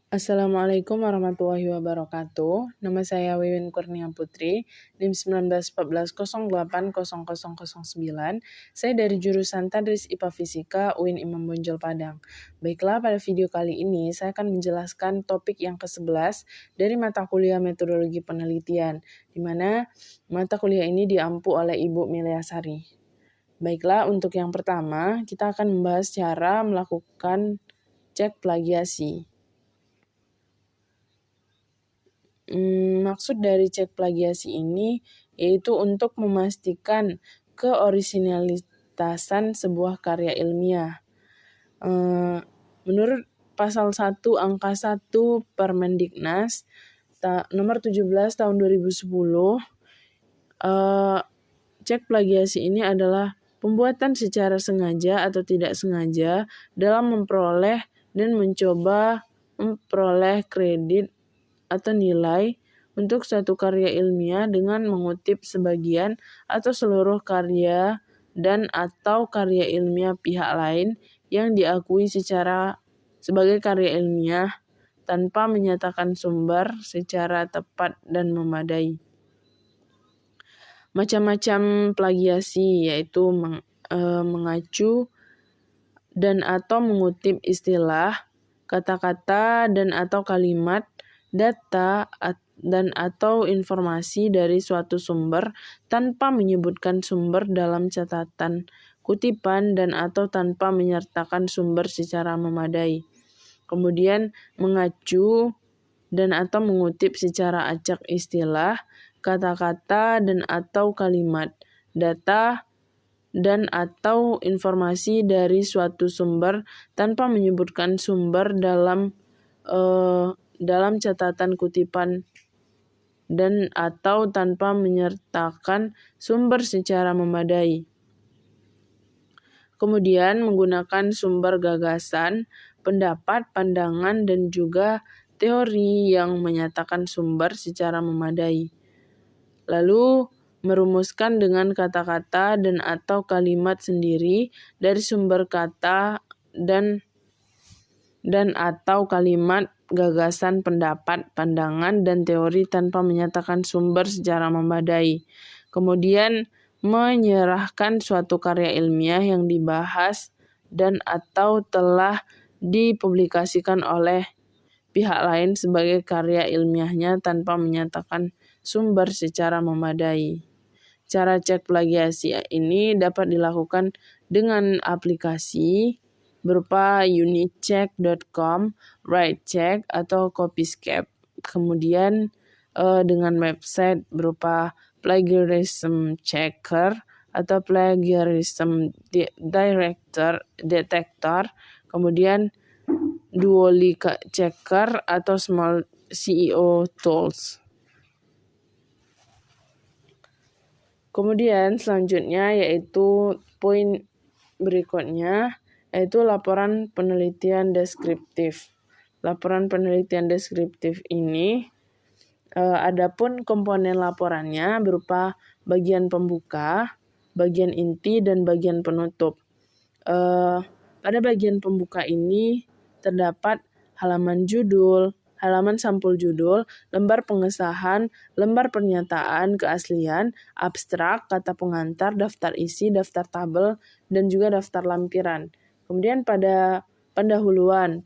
Assalamualaikum warahmatullahi wabarakatuh. Nama saya Wiwin Kurnia Putri, NIM 1914080009. Saya dari jurusan Tadris IPA Fisika UIN Imam Bonjol Padang. Baiklah, pada video kali ini saya akan menjelaskan topik yang ke-11 dari mata kuliah metodologi penelitian, di mana mata kuliah ini diampu oleh Ibu Miliasari. Baiklah, untuk yang pertama, kita akan membahas cara melakukan cek plagiasi. Maksud dari cek plagiasi ini yaitu untuk memastikan keorisinalitasan sebuah karya ilmiah. Menurut pasal 1 angka 1 Permendiknas nomor 17 tahun 2010, cek plagiasi ini adalah pembuatan secara sengaja atau tidak sengaja dalam memperoleh dan mencoba memperoleh kredit atau nilai untuk suatu karya ilmiah dengan mengutip sebagian atau seluruh karya dan atau karya ilmiah pihak lain yang diakui sebagai karya ilmiah tanpa menyatakan sumber secara tepat dan memadai. Macam-macam plagiasi yaitu mengacu dan atau mengutip istilah, kata-kata dan atau kalimat, data dan atau informasi dari suatu sumber tanpa menyebutkan sumber dalam catatan kutipan dan atau tanpa menyertakan sumber secara memadai. Kemudian mengacu dan atau mengutip secara acak istilah, kata-kata dan atau kalimat, data dan atau informasi dari suatu sumber tanpa menyebutkan sumber dalam catatan kutipan dan atau tanpa menyertakan sumber secara memadai. Kemudian menggunakan sumber gagasan, pendapat, pandangan, dan juga teori yang menyatakan sumber secara memadai. Lalu merumuskan dengan kata-kata dan atau kalimat sendiri dari sumber kata dan atau kalimat, gagasan, pendapat, pandangan, dan teori tanpa menyatakan sumber secara memadai. Kemudian menyerahkan suatu karya ilmiah yang dibahas dan atau telah dipublikasikan oleh pihak lain sebagai karya ilmiahnya tanpa menyatakan sumber secara memadai. Cara cek plagiasi ini dapat dilakukan dengan aplikasi berupa unitcheck.com, writecheck, atau copyscape. Kemudian dengan website berupa plagiarism checker atau plagiarism detector, kemudian Duolingo checker atau small SEO tools. Kemudian selanjutnya yaitu poin berikutnya yaitu laporan penelitian deskriptif. Laporan penelitian deskriptif ini adapun komponen laporannya berupa bagian pembuka, bagian inti, dan bagian penutup. Pada bagian pembuka ini terdapat halaman judul, halaman sampul judul, lembar pengesahan, lembar pernyataan keaslian, abstrak, kata pengantar, daftar isi, daftar tabel, dan juga daftar lampiran. Kemudian pada pendahuluan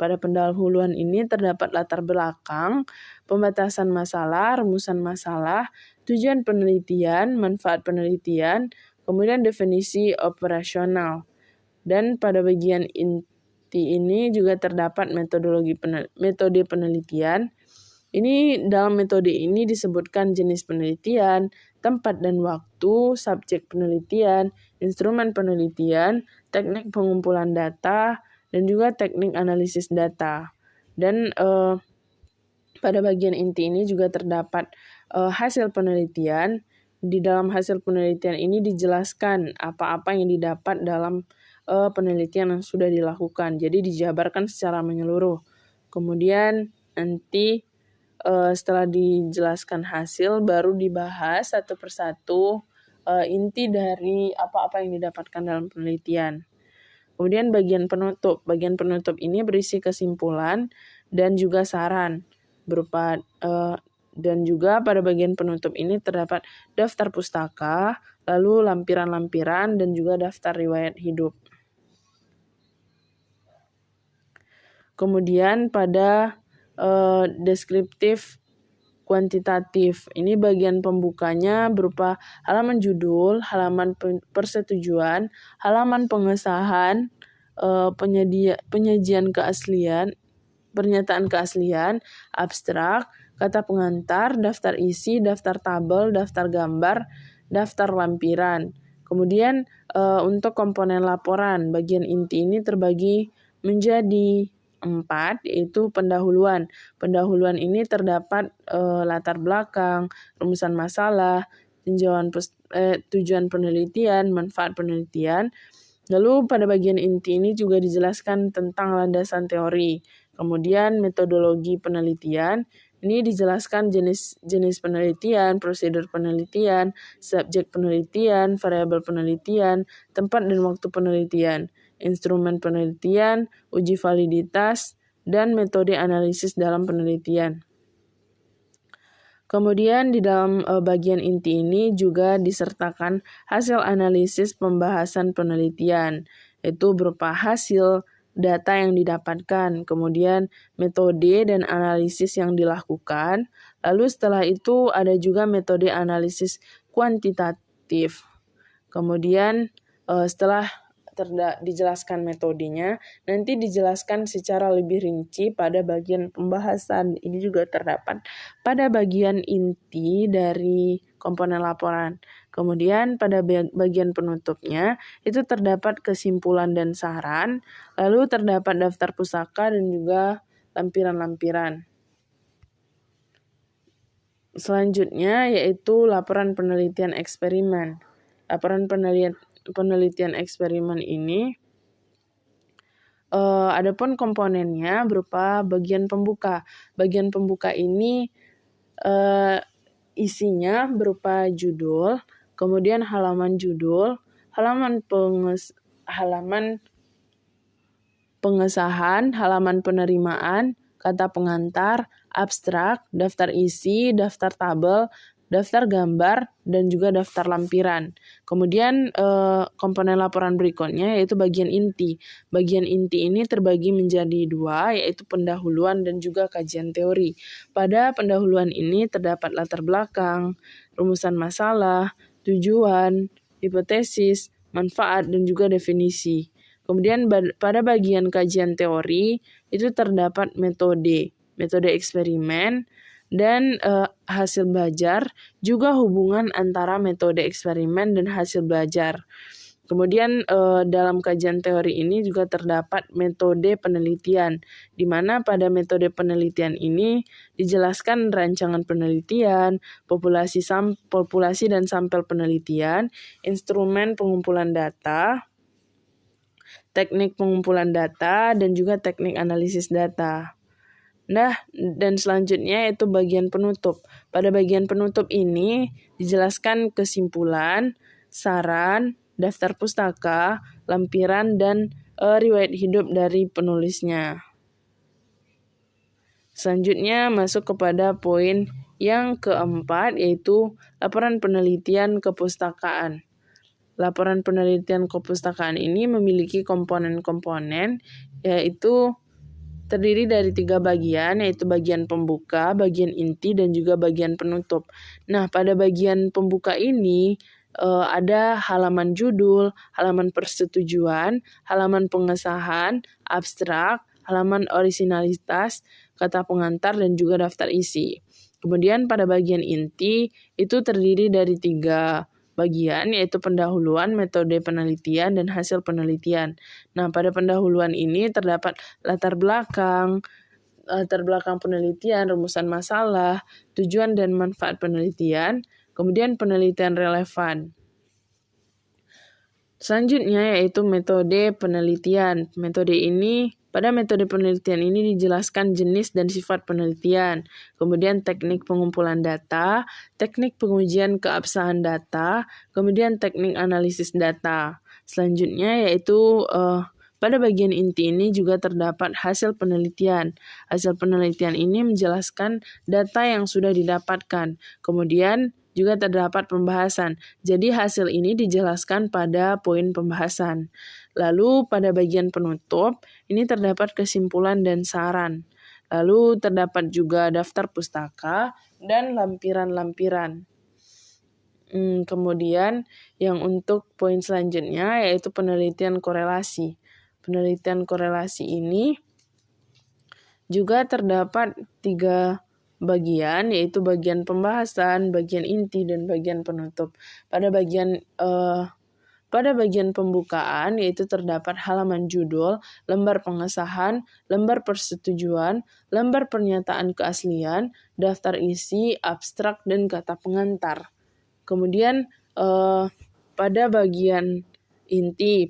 ini terdapat latar belakang, pembatasan masalah, rumusan masalah, tujuan penelitian, manfaat penelitian, kemudian definisi operasional. Dan pada bagian inti ini juga terdapat metode penelitian. Ini dalam metode ini disebutkan jenis penelitian, tempat dan waktu, subjek penelitian, instrumen penelitian, teknik pengumpulan data, dan juga teknik analisis data. Dan pada bagian inti ini juga terdapat hasil penelitian. Di dalam hasil penelitian ini dijelaskan apa-apa yang didapat dalam penelitian yang sudah dilakukan. Jadi dijabarkan secara menyeluruh. Kemudian nanti setelah dijelaskan hasil baru dibahas satu persatu inti dari apa-apa yang didapatkan dalam penelitian. Kemudian bagian penutup. Bagian penutup ini berisi kesimpulan dan juga saran berupa dan juga pada bagian penutup ini terdapat daftar pustaka, lalu lampiran-lampiran dan juga daftar riwayat hidup. Kemudian pada deskriptif kuantitatif, ini bagian pembukanya berupa halaman judul, halaman persetujuan, halaman pengesahan, penyajian keaslian, pernyataan keaslian, abstrak, kata pengantar, daftar isi, daftar tabel, daftar gambar, daftar lampiran. Kemudian untuk komponen laporan, bagian inti ini terbagi menjadi 4, yaitu pendahuluan. Pendahuluan ini terdapat latar belakang, rumusan masalah, tujuan penelitian, manfaat penelitian. Lalu pada bagian inti ini juga dijelaskan tentang landasan teori. Kemudian metodologi penelitian, ini dijelaskan jenis penelitian, prosedur penelitian, subjek penelitian, variabel penelitian, tempat dan waktu penelitian, instrumen penelitian, uji validitas, dan metode analisis dalam penelitian. Kemudian di dalam bagian inti ini juga disertakan hasil analisis pembahasan penelitian, yaitu berupa hasil data yang didapatkan, kemudian metode dan analisis yang dilakukan, lalu setelah itu ada juga metode analisis kuantitatif. Kemudian setelah dijelaskan metodenya, nanti dijelaskan secara lebih rinci pada bagian pembahasan. Ini juga terdapat pada bagian inti dari komponen laporan. Kemudian pada bagian penutupnya itu terdapat kesimpulan dan saran, lalu terdapat daftar pusaka dan juga lampiran-lampiran. Selanjutnya yaitu laporan penelitian eksperimen. Laporan penelitian eksperimen ini adapun komponennya berupa bagian pembuka. Bagian pembuka ini isinya berupa judul, kemudian halaman judul, halaman pengesahan, halaman penerimaan, kata pengantar, abstrak, daftar isi, daftar tabel, daftar gambar, dan juga daftar lampiran. Kemudian komponen laporan berikutnya yaitu bagian inti. Bagian inti ini terbagi menjadi 2, yaitu pendahuluan dan juga kajian teori. Pada pendahuluan ini terdapat latar belakang, rumusan masalah, tujuan, hipotesis, manfaat, dan juga definisi. Kemudian pada bagian kajian teori itu terdapat metode eksperimen, dan hasil belajar, juga hubungan antara metode eksperimen dan hasil belajar. Kemudian dalam kajian teori ini juga terdapat metode penelitian, di mana pada metode penelitian ini dijelaskan rancangan penelitian, populasi dan sampel penelitian, instrumen pengumpulan data, teknik pengumpulan data, dan juga teknik analisis data. Nah, dan selanjutnya yaitu bagian penutup. Pada bagian penutup ini dijelaskan kesimpulan, saran, daftar pustaka, lampiran, dan riwayat hidup dari penulisnya. Selanjutnya masuk kepada poin yang keempat, yaitu laporan penelitian kepustakaan. Laporan penelitian kepustakaan ini memiliki komponen-komponen, yaitu terdiri dari 3 bagian, yaitu bagian pembuka, bagian inti, dan juga bagian penutup. Nah, pada bagian pembuka ini ada halaman judul, halaman persetujuan, halaman pengesahan, abstrak, halaman orisinalitas, kata pengantar, dan juga daftar isi. Kemudian pada bagian inti itu terdiri dari 3 bagian, yaitu pendahuluan, metode penelitian, dan hasil penelitian. Nah, pada pendahuluan ini terdapat latar belakang penelitian, rumusan masalah, tujuan dan manfaat penelitian, kemudian penelitian relevan. Selanjutnya yaitu metode penelitian. Pada metode penelitian ini dijelaskan jenis dan sifat penelitian, kemudian teknik pengumpulan data, teknik pengujian keabsahan data, kemudian teknik analisis data. Selanjutnya yaitu Pada bagian inti ini juga terdapat hasil penelitian. Hasil penelitian ini menjelaskan data yang sudah didapatkan. Kemudian juga terdapat pembahasan. Jadi hasil ini dijelaskan pada poin pembahasan. Lalu pada bagian penutup, ini terdapat kesimpulan dan saran. Lalu terdapat juga daftar pustaka dan lampiran-lampiran. Kemudian yang untuk poin selanjutnya yaitu penelitian korelasi. Penelitian korelasi ini juga terdapat 3 bagian, yaitu bagian pembahasan, bagian inti, dan bagian penutup. Pada bagian pembukaan yaitu terdapat halaman judul, lembar pengesahan, lembar persetujuan, lembar pernyataan keaslian, daftar isi, abstrak, dan kata pengantar. Kemudian pada bagian inti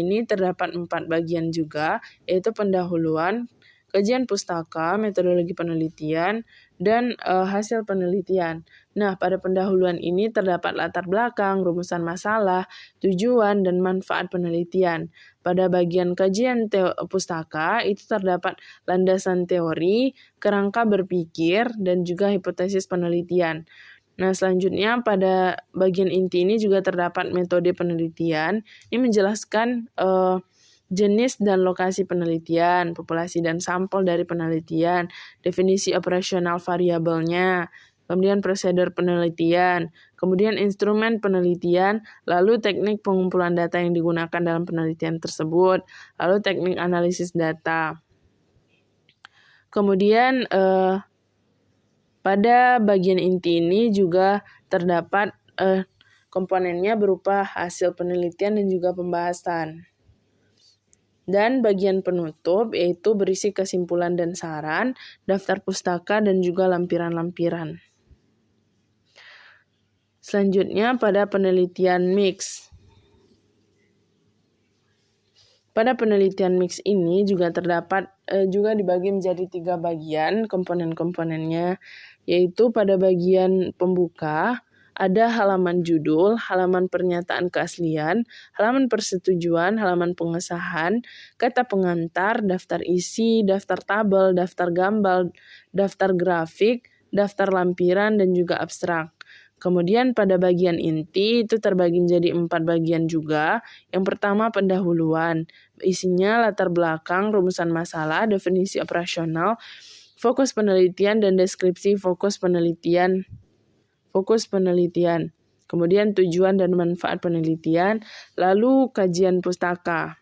ini terdapat 4 bagian juga, yaitu pendahuluan, kajian pustaka, metodologi penelitian, dan hasil penelitian. Nah, pada pendahuluan ini terdapat latar belakang, rumusan masalah, tujuan, dan manfaat penelitian. Pada bagian kajian pustaka itu terdapat landasan teori, kerangka berpikir, dan juga hipotesis penelitian. Nah, selanjutnya pada bagian inti ini juga terdapat metode penelitian. Ini menjelaskan jenis dan lokasi penelitian, populasi dan sampel dari penelitian, definisi operasional variabelnya, kemudian prosedur penelitian, kemudian instrumen penelitian, lalu teknik pengumpulan data yang digunakan dalam penelitian tersebut, lalu teknik analisis data. Kemudian pada bagian inti ini juga terdapat komponennya berupa hasil penelitian dan juga pembahasan. Dan bagian penutup yaitu berisi kesimpulan dan saran, daftar pustaka, dan juga lampiran-lampiran. Selanjutnya pada penelitian mix. Pada penelitian mix ini juga terdapat juga dibagi menjadi 3 bagian komponen-komponennya, yaitu pada bagian pembuka ada halaman judul, halaman pernyataan keaslian, halaman persetujuan, halaman pengesahan, kata pengantar, daftar isi, daftar tabel, daftar gambar, daftar grafik, daftar lampiran, dan juga abstrak. Kemudian pada bagian inti itu terbagi menjadi 4 bagian juga. Yang pertama pendahuluan, isinya latar belakang, rumusan masalah, definisi operasional, fokus penelitian, dan deskripsi fokus penelitian. Kemudian tujuan dan manfaat penelitian, lalu kajian pustaka.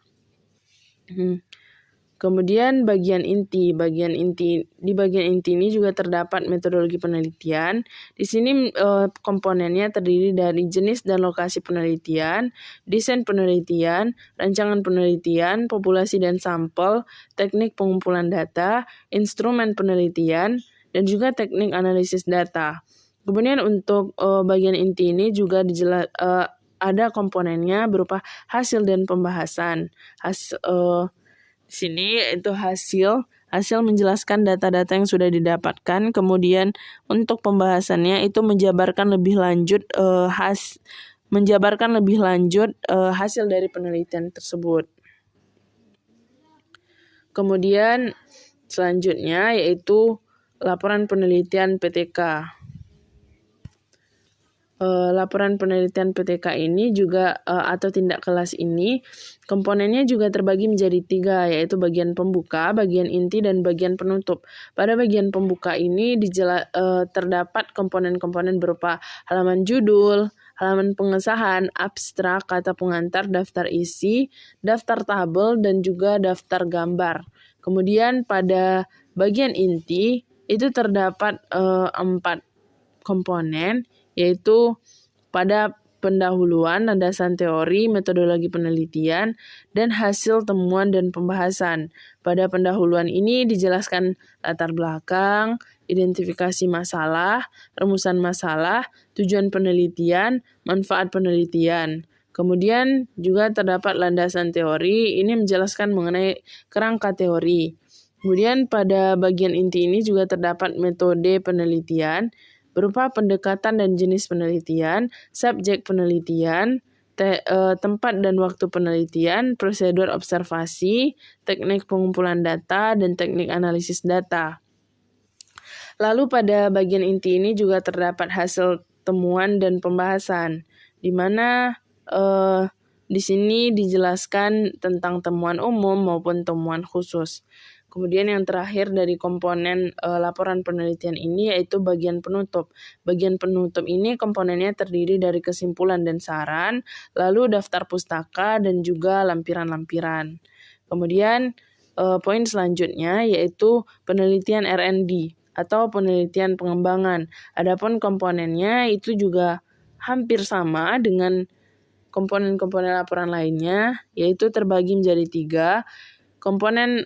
Kemudian bagian inti. Di bagian inti ini juga terdapat metodologi penelitian. Di sini komponennya terdiri dari jenis dan lokasi penelitian, desain penelitian, rancangan penelitian, populasi dan sampel, teknik pengumpulan data, instrumen penelitian, dan juga teknik analisis data. Kemudian untuk bagian inti ini juga ada komponennya berupa hasil dan pembahasan. Di sini itu hasil menjelaskan data-data yang sudah didapatkan, kemudian untuk pembahasannya itu menjabarkan lebih lanjut hasil dari penelitian tersebut. Kemudian selanjutnya yaitu laporan penelitian PTK. Laporan penelitian PTK ini juga atau tindak kelas ini komponennya juga terbagi menjadi 3, yaitu bagian pembuka, bagian inti, dan bagian penutup. Pada bagian pembuka ini terdapat komponen-komponen berupa halaman judul, halaman pengesahan, abstrak, kata pengantar, daftar isi, daftar tabel, dan juga daftar gambar. Kemudian pada bagian inti itu terdapat 4 komponen, yaitu pada pendahuluan, landasan teori, metodologi penelitian, dan hasil temuan dan pembahasan. Pada pendahuluan ini dijelaskan latar belakang, identifikasi masalah, rumusan masalah, tujuan penelitian, manfaat penelitian. Kemudian juga terdapat landasan teori, ini menjelaskan mengenai kerangka teori. Kemudian pada bagian inti ini juga terdapat metode penelitian, berupa pendekatan dan jenis penelitian, subjek penelitian, tempat dan waktu penelitian, prosedur observasi, teknik pengumpulan data, dan teknik analisis data. Lalu pada bagian inti ini juga terdapat hasil temuan dan pembahasan, di mana di sini dijelaskan tentang temuan umum maupun temuan khusus. Kemudian yang terakhir dari komponen laporan penelitian ini yaitu bagian penutup. Bagian penutup ini komponennya terdiri dari kesimpulan dan saran, lalu daftar pustaka dan juga lampiran-lampiran. Kemudian poin selanjutnya yaitu penelitian R&D atau penelitian pengembangan. Adapun komponennya itu juga hampir sama dengan komponen-komponen laporan lainnya, yaitu terbagi menjadi 3. Komponen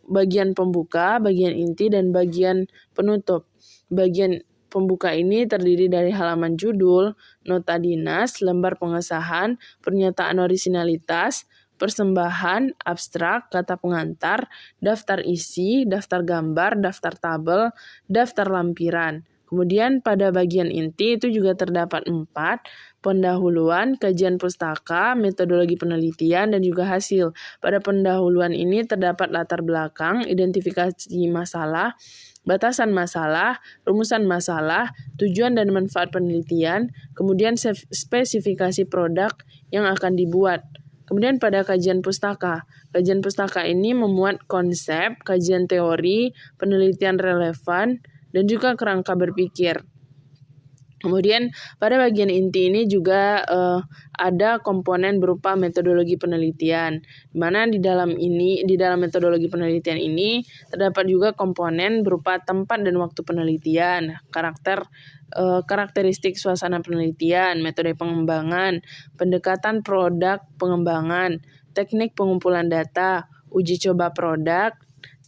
bagian pembuka, bagian inti, dan bagian penutup. Bagian pembuka ini terdiri dari halaman judul, nota dinas, lembar pengesahan, pernyataan orisinalitas, persembahan, abstrak, kata pengantar, daftar isi, daftar gambar, daftar tabel, daftar lampiran. Kemudian pada bagian inti itu juga terdapat 4, pendahuluan, kajian pustaka, metodologi penelitian, dan juga hasil. Pada pendahuluan ini terdapat latar belakang, identifikasi masalah, batasan masalah, rumusan masalah, tujuan dan manfaat penelitian, kemudian spesifikasi produk yang akan dibuat. Kemudian pada kajian pustaka ini memuat konsep, kajian teori, penelitian relevan, dan juga kerangka berpikir. Kemudian pada bagian inti ini juga ada komponen berupa metodologi penelitian, di mana di dalam metodologi penelitian ini terdapat juga komponen berupa tempat dan waktu penelitian, karakteristik suasana penelitian, metode pengembangan, pendekatan produk pengembangan, teknik pengumpulan data, uji coba produk,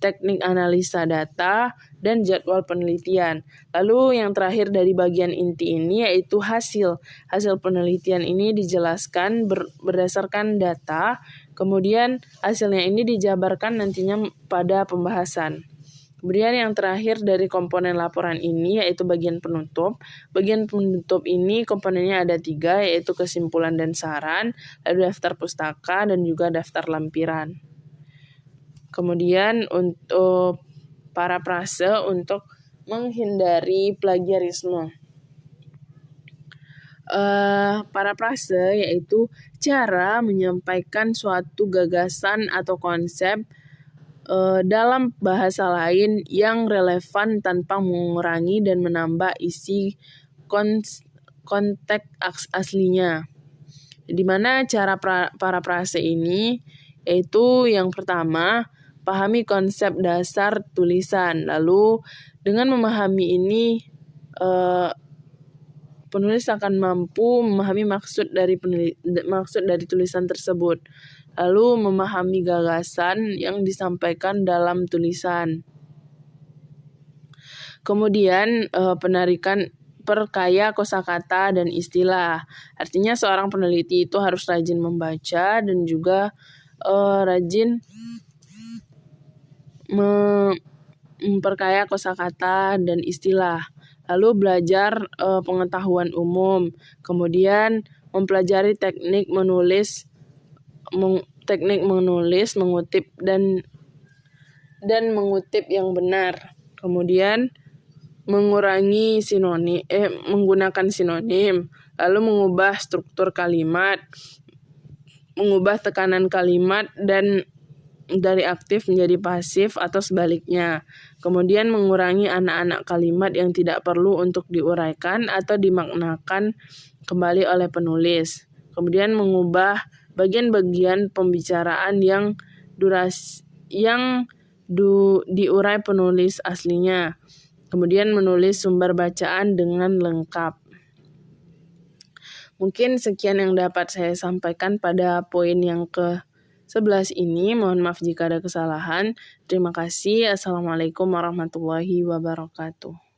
teknik analisa data, dan jadwal penelitian. Lalu yang terakhir dari bagian inti ini yaitu hasil. Hasil penelitian ini dijelaskan berdasarkan data, kemudian hasilnya ini dijabarkan nantinya pada pembahasan. Kemudian yang terakhir dari komponen laporan ini yaitu bagian penutup. Bagian penutup ini komponennya ada 3, yaitu kesimpulan dan saran, lalu daftar pustaka, dan juga daftar lampiran. Kemudian untuk parafrase untuk menghindari plagiarisme. Parafrase yaitu cara menyampaikan suatu gagasan atau konsep dalam bahasa lain yang relevan tanpa mengurangi dan menambah isi konteks aslinya. Di mana cara parafrase ini yaitu yang pertama, pahami konsep dasar tulisan. Lalu dengan memahami ini penulis akan mampu memahami maksud dari tulisan tersebut. Lalu memahami gagasan yang disampaikan dalam tulisan. Kemudian penarikan perkaya kosakata dan istilah. Artinya seorang peneliti itu harus rajin membaca dan juga rajin memperkaya kosakata dan istilah. Lalu belajar pengetahuan umum. Kemudian mempelajari teknik menulis, mengutip dan mengutip yang benar. Kemudian mengurangi menggunakan sinonim. Lalu mengubah struktur kalimat, mengubah tekanan kalimat dan dari aktif menjadi pasif atau sebaliknya. Kemudian mengurangi anak-anak kalimat yang tidak perlu untuk diuraikan atau dimaknakan kembali oleh penulis. Kemudian mengubah bagian-bagian pembicaraan yang diurai penulis aslinya. Kemudian menulis sumber bacaan dengan lengkap. Mungkin sekian yang dapat saya sampaikan pada poin yang ke-11 ini. Mohon maaf jika ada kesalahan. Terima kasih. Assalamualaikum warahmatullahi wabarakatuh.